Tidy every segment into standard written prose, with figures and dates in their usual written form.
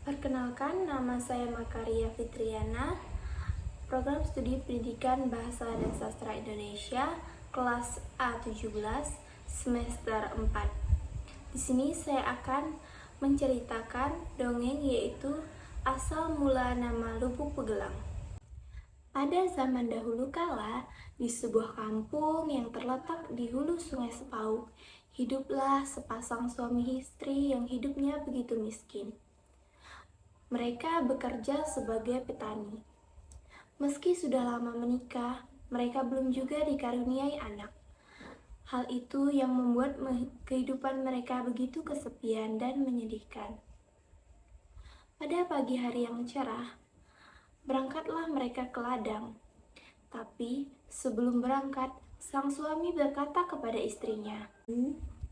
Perkenalkan, nama saya Makaria Fitriana, Program Studi Pendidikan Bahasa dan Sastra Indonesia, kelas A17, semester 4. Di sini saya akan menceritakan dongeng yaitu asal mula nama Lubuk Pegelang. Pada zaman dahulu kala, di sebuah kampung yang terletak di hulu Sungai Sepauk, hiduplah sepasang suami istri yang hidupnya begitu miskin. Mereka bekerja sebagai petani. Meski sudah lama menikah, mereka belum juga dikaruniai anak. Hal itu yang membuat kehidupan mereka begitu kesepian dan menyedihkan. Pada pagi hari yang cerah, berangkatlah mereka ke ladang. Tapi sebelum berangkat, sang suami berkata kepada istrinya,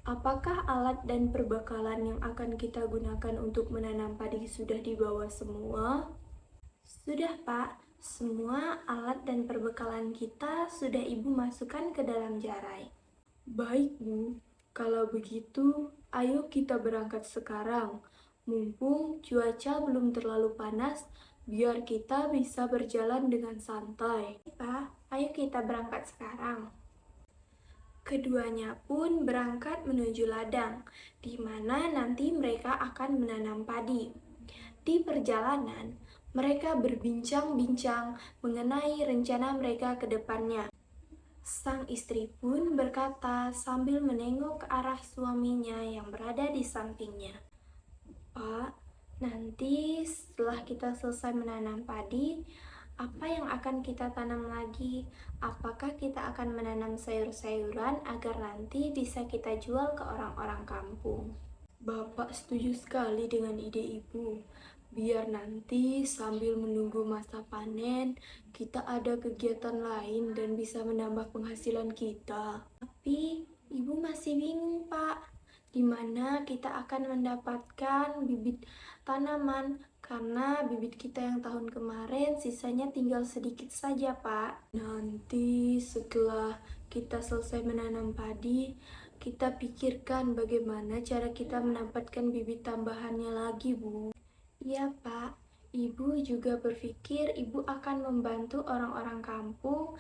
"Apakah alat dan perbekalan yang akan kita gunakan untuk menanam padi sudah dibawa semua?" "Sudah, Pak. Semua alat dan perbekalan kita sudah Ibu masukkan ke dalam jarai." "Baik, Bu. Kalau begitu, ayo kita berangkat sekarang. Mumpung cuaca belum terlalu panas, biar kita bisa berjalan dengan santai." "Pak, ayo kita berangkat sekarang." Keduanya pun berangkat menuju ladang, di mana nanti mereka akan menanam padi. Di perjalanan, mereka berbincang-bincang mengenai rencana mereka ke depannya. Sang istri pun berkata sambil menengok ke arah suaminya yang berada di sampingnya, "Pak, nanti setelah kita selesai menanam padi, apa yang akan kita tanam lagi? Apakah kita akan menanam sayur-sayuran agar nanti bisa kita jual ke orang-orang kampung?" "Bapak setuju sekali dengan ide Ibu. Biar nanti sambil menunggu masa panen, kita ada kegiatan lain dan bisa menambah penghasilan kita." "Tapi Ibu masih bingung, Pak. Di mana kita akan mendapatkan bibit tanaman? Karena bibit kita yang tahun kemarin sisanya tinggal sedikit saja, Pak." "Nanti setelah kita selesai menanam padi, kita pikirkan bagaimana cara kita mendapatkan bibit tambahannya lagi, Bu." "Iya, Pak. Ibu juga berpikir Ibu akan membantu orang-orang kampung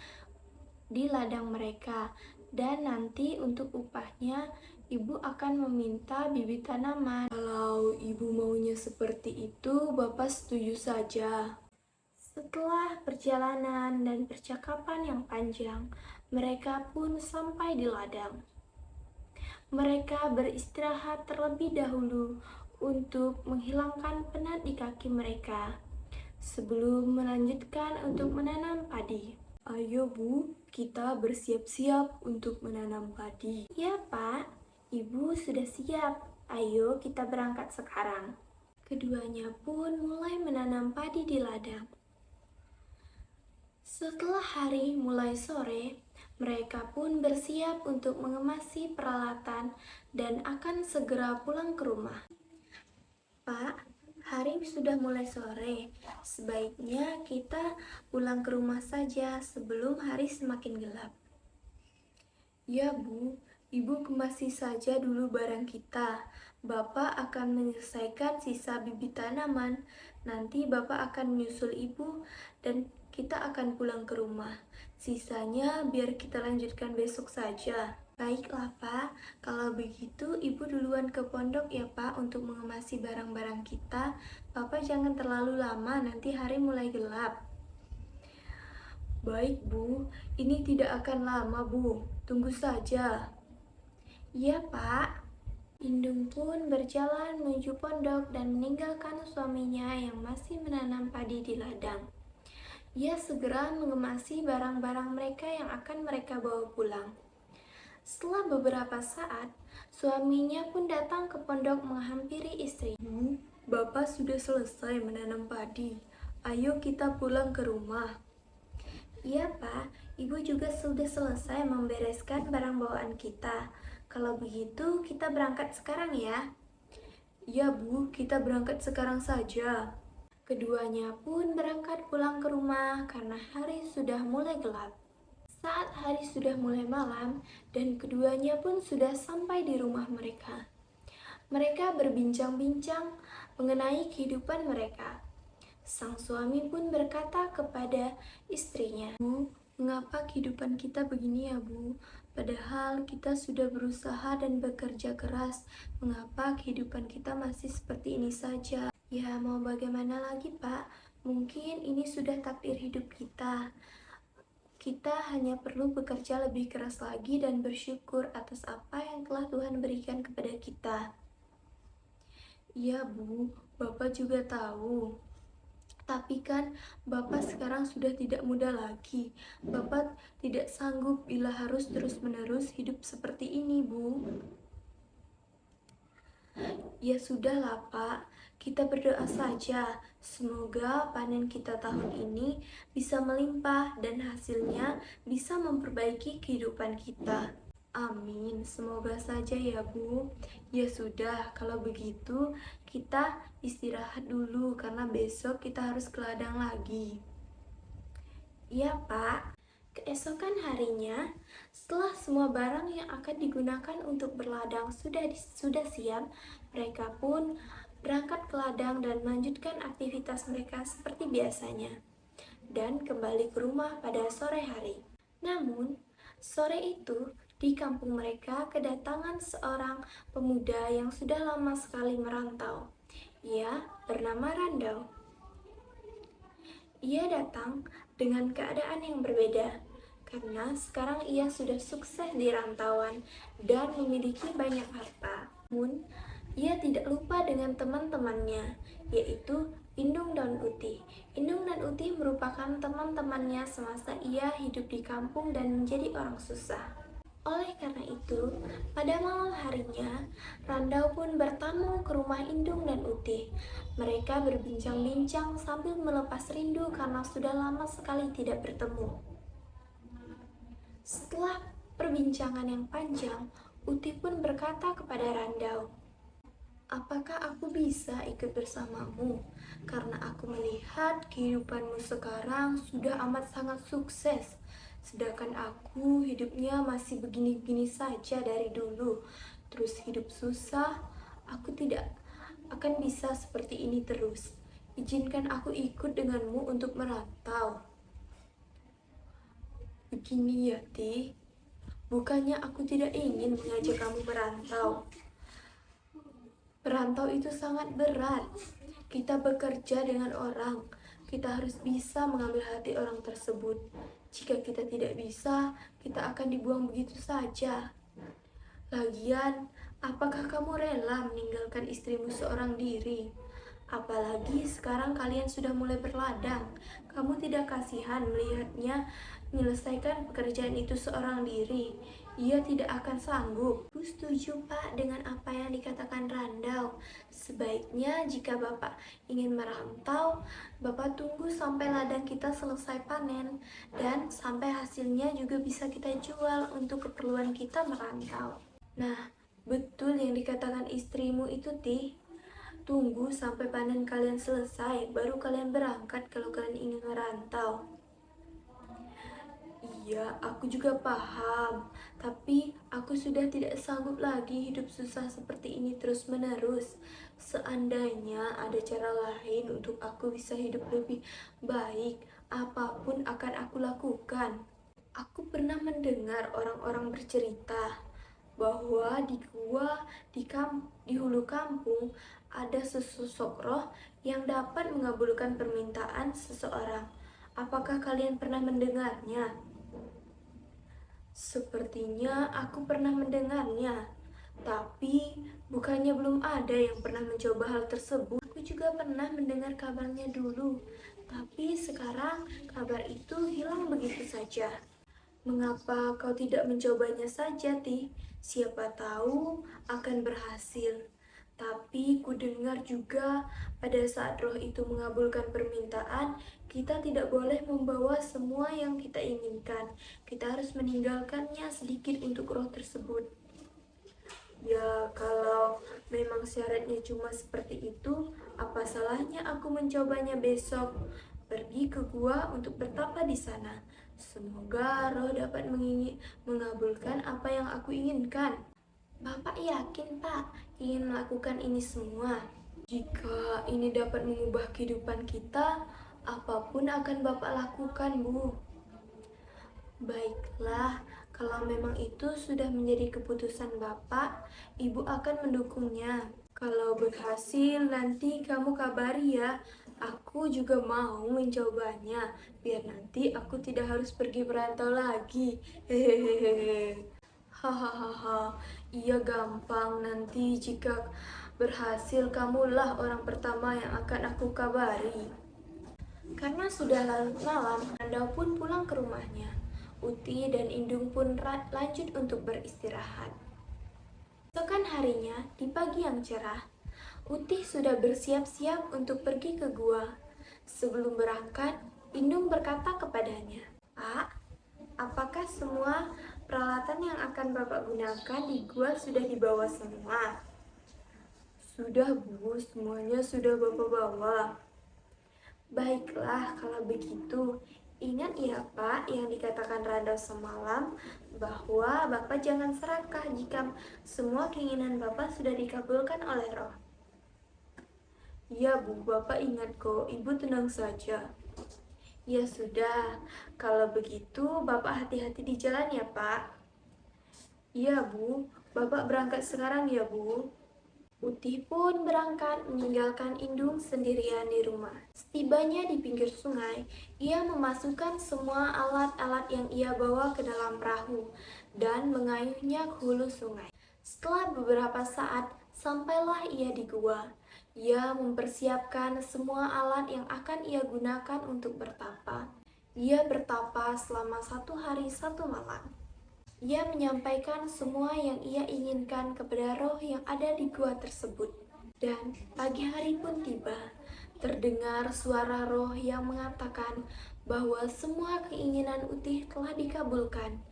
di ladang mereka. Dan nanti untuk upahnya, Ibu akan meminta bibit tanaman." "Kalau Ibu maunya seperti itu, Bapak setuju saja." Setelah perjalanan dan percakapan yang panjang, mereka pun sampai di ladang. Mereka beristirahat terlebih dahulu untuk menghilangkan penat di kaki mereka sebelum melanjutkan untuk menanam padi. "Ayo, Bu, kita bersiap-siap untuk menanam padi." "Ya, Pak. Ibu sudah siap. Ayo kita berangkat sekarang." Keduanya pun mulai menanam padi di ladang. Setelah hari mulai sore, mereka pun bersiap untuk mengemasi peralatan dan akan segera pulang ke rumah. "Pak, hari sudah mulai sore. Sebaiknya kita pulang ke rumah saja sebelum hari semakin gelap." "Ya, Bu. Ibu kemasi saja dulu barang kita. Bapak akan menyelesaikan sisa bibit tanaman. Nanti Bapak akan menyusul Ibu dan kita akan pulang ke rumah. Sisanya biar kita lanjutkan besok saja." "Baiklah, Pak. Kalau begitu Ibu duluan ke pondok ya, Pak, untuk mengemasi barang-barang kita. Bapak jangan terlalu lama, nanti hari mulai gelap." "Baik, Bu. Ini tidak akan lama, Bu. Tunggu saja." "Iya, Pak." Indung pun berjalan menuju pondok dan meninggalkan suaminya yang masih menanam padi di ladang. Ia segera mengemasi barang-barang mereka yang akan mereka bawa pulang. Setelah beberapa saat, suaminya pun datang ke pondok menghampiri istrinya. "Bu, Bapak sudah selesai menanam padi. Ayo kita pulang ke rumah." "Iya, Pak. Ibu juga sudah selesai membereskan barang bawaan kita. Kalau begitu, kita berangkat sekarang ya." "Iya, Bu. Kita berangkat sekarang saja." Keduanya pun berangkat pulang ke rumah karena hari sudah mulai gelap. Saat hari sudah mulai malam dan keduanya pun sudah sampai di rumah mereka. Mereka berbincang-bincang mengenai kehidupan mereka. Sang suami pun berkata kepada istrinya, "Bu, mengapa kehidupan kita begini ya, Bu? Padahal kita sudah berusaha dan bekerja keras. Mengapa kehidupan kita masih seperti ini saja?" "Ya, mau bagaimana lagi, Pak? Mungkin ini sudah takdir hidup kita. Kita hanya perlu bekerja lebih keras lagi dan bersyukur atas apa yang telah Tuhan berikan kepada kita." "Iya, Bu, Bapak juga tahu. Tapi kan Bapak sekarang sudah tidak muda lagi. Bapak tidak sanggup bila harus terus-menerus hidup seperti ini, Bu." "Ya sudahlah, Pak. Kita berdoa saja. Semoga panen kita tahun ini bisa melimpah dan hasilnya bisa memperbaiki kehidupan kita." "Amin, semoga saja ya, Bu." "Ya sudah, kalau begitu kita istirahat dulu karena besok kita harus ke ladang lagi." "Iya, Pak." Keesokan harinya, setelah semua barang yang akan digunakan untuk berladang sudah siap, mereka pun berangkat ke ladang dan melanjutkan aktivitas mereka seperti biasanya dan kembali ke rumah pada sore hari. Namun, sore itu di kampung mereka kedatangan seorang pemuda yang sudah lama sekali merantau. Ia bernama Randau. Ia datang dengan keadaan yang berbeda, karena sekarang ia sudah sukses di rantauan dan memiliki banyak harta. Namun, ia tidak lupa dengan teman-temannya, yaitu Indung dan Uti. Indung dan Uti merupakan teman-temannya semasa ia hidup di kampung dan menjadi orang susah. Oleh karena itu, pada malam harinya, Randau pun bertamu ke rumah Indung dan Uti. Mereka berbincang-bincang sambil melepas rindu karena sudah lama sekali tidak bertemu. Setelah perbincangan yang panjang, Uti pun berkata kepada Randau, "Apakah aku bisa ikut bersamamu? Karena aku melihat kehidupanmu sekarang sudah amat sangat sukses. Sedangkan aku hidupnya masih begini-begini saja dari dulu. Terus hidup susah, aku tidak akan bisa seperti ini terus. Izinkan aku ikut denganmu untuk merantau." "Begini ya, Ti. Bukannya aku tidak ingin mengajak kamu merantau. Merantau itu sangat berat. Kita bekerja dengan orang. Kita harus bisa mengambil hati orang tersebut. Jika kita tidak bisa, kita akan dibuang begitu saja. Lagian, apakah kamu rela meninggalkan istrimu seorang diri? Apalagi sekarang kalian sudah mulai berladang. Kamu tidak kasihan melihatnya menyelesaikan pekerjaan itu seorang diri. Ia tidak akan sanggup." "Bu, setuju, Pak, dengan apa yang dikatakan Randau. Sebaiknya jika Bapak ingin merantau, Bapak tunggu sampai ladang kita selesai panen dan sampai hasilnya juga bisa kita jual untuk keperluan kita merantau." "Nah, betul yang dikatakan istrimu itu, Ti. Tunggu sampai panen kalian selesai, baru kalian berangkat kalau kalian ingin merantau." "Iya, aku juga paham. Tapi aku sudah tidak sanggup lagi hidup susah seperti ini terus-menerus. Seandainya ada cara lain untuk aku bisa hidup lebih baik, apapun akan aku lakukan." "Aku pernah mendengar orang-orang bercerita bahwa di gua di hulu kampung ada sesosok roh yang dapat mengabulkan permintaan seseorang. Apakah kalian pernah mendengarnya?" "Sepertinya aku pernah mendengarnya, tapi bukannya belum ada yang pernah mencoba hal tersebut." "Aku juga pernah mendengar kabarnya dulu, tapi sekarang kabar itu hilang begitu saja." "Mengapa kau tidak mencobanya saja, Ti? Siapa tahu akan berhasil." "Tapi kudengar juga pada saat roh itu mengabulkan permintaan, kita tidak boleh membawa semua yang kita inginkan. Kita harus meninggalkannya sedikit untuk roh tersebut." "Ya, kalau memang syaratnya cuma seperti itu, apa salahnya aku mencobanya besok? Pergi ke gua untuk bertapa di sana. Semoga roh dapat mengabulkan apa yang aku inginkan." "Bapak yakin, Pak, ingin melakukan ini semua?" Jika ini dapat mengubah kehidupan kita, apapun akan Bapak lakukan, Bu. Baiklah, kalau memang itu sudah menjadi keputusan Bapak, Ibu akan mendukungnya. Kalau berhasil, nanti kamu kabari ya. Aku juga mau mencobanya, biar nanti aku tidak harus pergi merantau lagi. Hehehe. Hahaha, iya gampang. Nanti jika berhasil, kamulah orang pertama yang akan aku kabari. Karena sudah larut malam, Randau pun pulang ke rumahnya. Uti dan Indung pun lanjut untuk beristirahat. Esokan harinya, di pagi yang cerah, Uti sudah bersiap-siap untuk pergi ke gua. Sebelum berangkat, Indung berkata kepadanya, "Pak, apakah semua peralatan yang akan Bapak gunakan di gua sudah dibawa semua?" "Sudah, Bu, semuanya sudah Bapak bawa." "Baiklah, kalau begitu, ingat ya Pak yang dikatakan Randau semalam, bahwa Bapak jangan serakah jika semua keinginan Bapak sudah dikabulkan oleh roh." "Ya Bu, Bapak ingat kok, Ibu tenang saja." "Ya sudah, kalau begitu Bapak hati-hati di jalan ya Pak." "Iya Bu, Bapak berangkat sekarang ya Bu." Utih pun berangkat meninggalkan Indung sendirian di rumah. Setibanya di pinggir sungai, ia memasukkan semua alat-alat yang ia bawa ke dalam perahu dan mengayuhnya ke hulu sungai. Setelah beberapa saat, sampailah ia di gua. Ia mempersiapkan semua alat yang akan ia gunakan untuk bertapa. Ia bertapa selama 1 hari 1 malam. Ia menyampaikan semua yang ia inginkan kepada roh yang ada di gua tersebut. Dan pagi hari pun tiba. Terdengar suara roh yang mengatakan bahwa semua keinginan Utih telah dikabulkan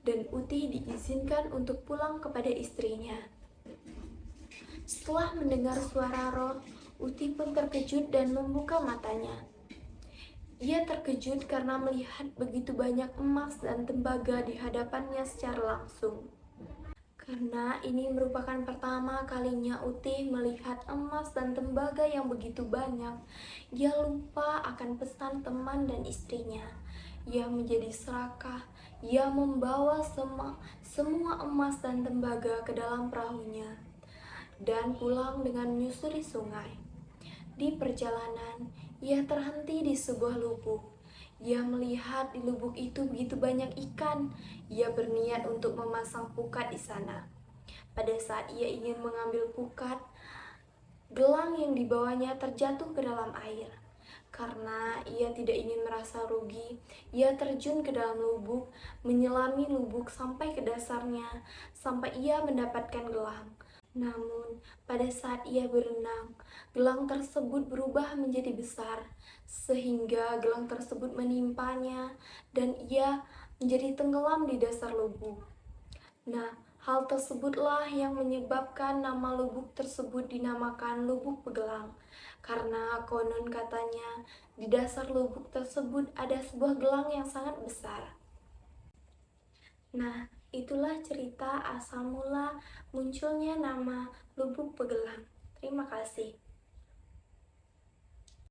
dan Utih diizinkan untuk pulang kepada istrinya. Setelah mendengar suara roh, Utih pun terkejut dan membuka matanya. Ia terkejut karena melihat begitu banyak emas dan tembaga di hadapannya secara langsung. Karena ini merupakan pertama kalinya Utih melihat emas dan tembaga yang begitu banyak, ia lupa akan pesan teman dan istrinya. Ia menjadi serakah, ia membawa semua emas dan tembaga ke dalam perahunya dan pulang dengan menyusuri sungai. Di perjalanan, ia terhenti di sebuah lubuk. Ia melihat di lubuk itu begitu banyak ikan. Ia berniat untuk memasang pukat di sana. Pada saat ia ingin mengambil pukat, gelang yang dibawanya terjatuh ke dalam air. Karena ia tidak ingin merasa rugi, ia terjun ke dalam lubuk, menyelami lubuk sampai ke dasarnya, sampai ia mendapatkan gelang. Namun, pada saat ia berenang, gelang tersebut berubah menjadi besar, sehingga gelang tersebut menimpanya dan ia menjadi tenggelam di dasar lubuk. Nah, hal tersebutlah yang menyebabkan nama lubuk tersebut dinamakan Lubuk Pegelang. Karena konon katanya, di dasar lubuk tersebut ada sebuah gelang yang sangat besar. Nah, itulah cerita asal mula munculnya nama Lubuk Pegelang. Terima kasih.